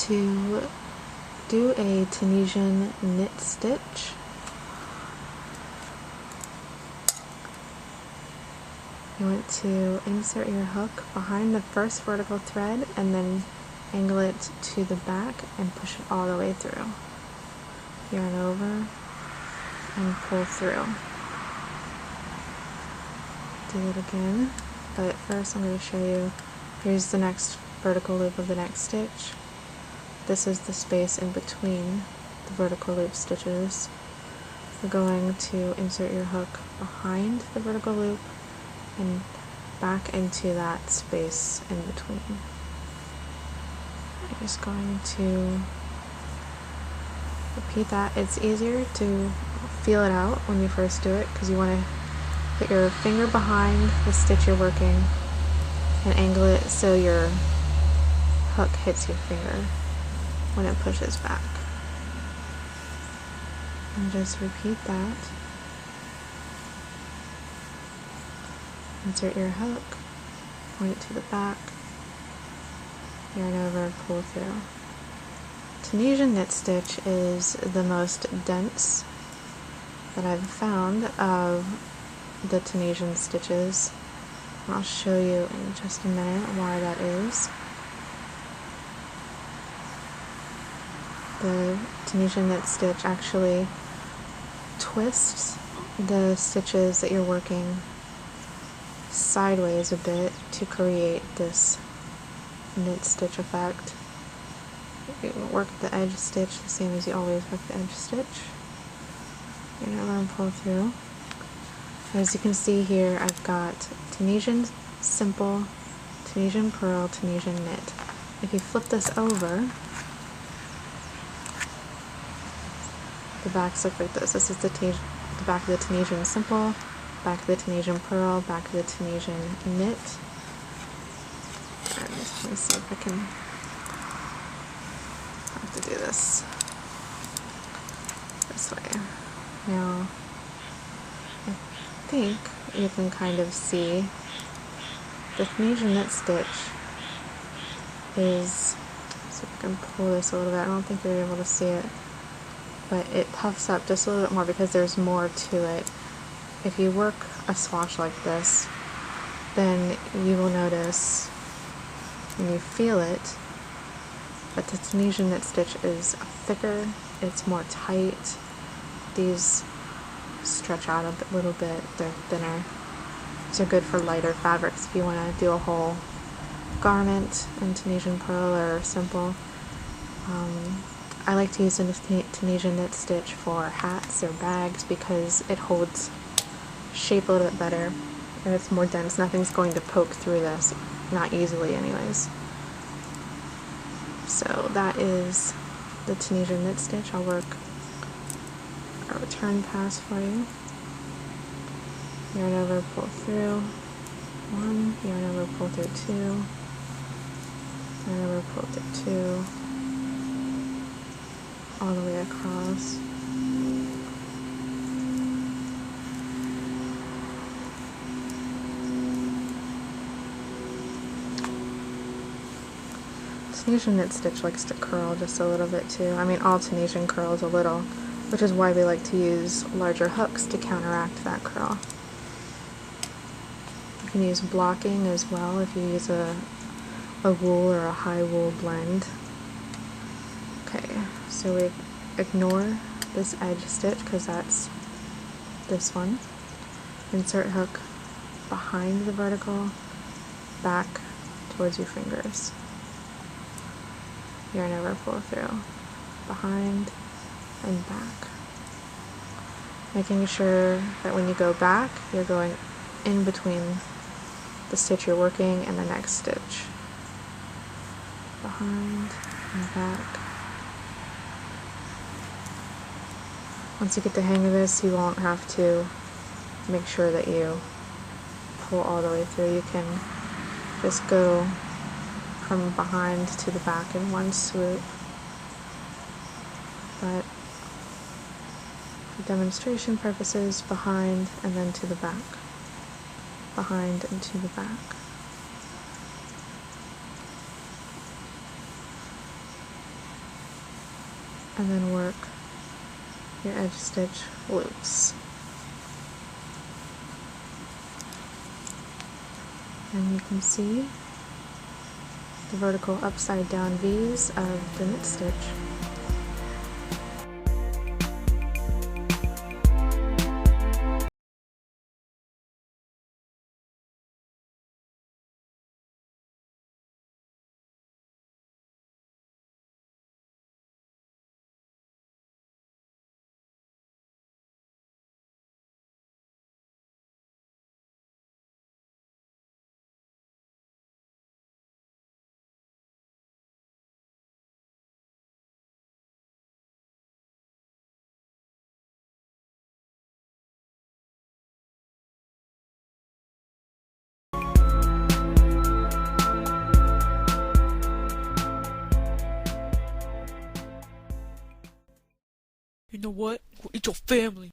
to do a Tunisian knit stitch, you want to insert your hook behind the first vertical thread and then angle it to the back and push it all the way through. Yarn over and pull through. Do it again, but first I'm going to show you, here's the next vertical loop of the next stitch. This is the space in between the vertical loop stitches. You're going to insert your hook behind the vertical loop and back into that space in between. I'm just going to repeat that. It's easier to feel it out when you first do it because you want to put your finger behind the stitch you're working and angle it so your hook hits your finger when it pushes back. And just repeat that. Insert your hook, point it to the back, yarn over, pull through. Tunisian knit stitch is the most dense that I've found of the Tunisian stitches. I'll show you in just a minute why that is. The Tunisian knit stitch actually twists the stitches that you're working sideways a bit to create this knit stitch effect. You work the edge stitch the same as you always work the edge stitch. You're going to learn pull through. As you can see here, I've got Tunisian simple, Tunisian purl, Tunisian knit. If you flip this over, the backs look like this. This is the back of the Tunisian simple, back of the Tunisian purl, back of the Tunisian knit. I'm just going to see if I can have to do this way. Now, I think you can kind of see the Tunisian knit stitch is, see if I can pull this a little bit. I don't think you're able to see it, but it puffs up just a little bit more because there's more to it. If you work a swatch like this, then you will notice when you feel it that the Tunisian knit stitch is thicker, it's more tight. These stretch out a little bit, they're thinner. These are good for lighter fabrics if you want to do a whole garment in Tunisian purl or simple. I like to use a Tunisian knit stitch for hats or bags because it holds shape a little bit better and it's more dense. Nothing's going to poke through this, not easily anyways. So that is the Tunisian knit stitch. I'll work a return pass for you. Yarn over, pull through 1, yarn over, pull through 2, yarn over, pull through 2, all the way across. Tunisian knit stitch likes to curl just a little bit too. I mean, all Tunisian curls a little, which is why we like to use larger hooks to counteract that curl. You can use blocking as well if you use a wool or a high wool blend. Okay, so we ignore this edge stitch because that's this one. Insert hook behind the vertical, back towards your fingers. Yarn over, pull through, behind and back. Making sure that when you go back, you're going in between the stitch you're working and the next stitch. Behind and back. Once you get the hang of this, you won't have to make sure that you pull all the way through. You can just go from behind to the back in one swoop. But for demonstration purposes, behind and then to the back. Behind and to the back. and then work your edge stitch loops. And you can see the vertical upside down V's of the knit stitch. You know what? Go eat your family.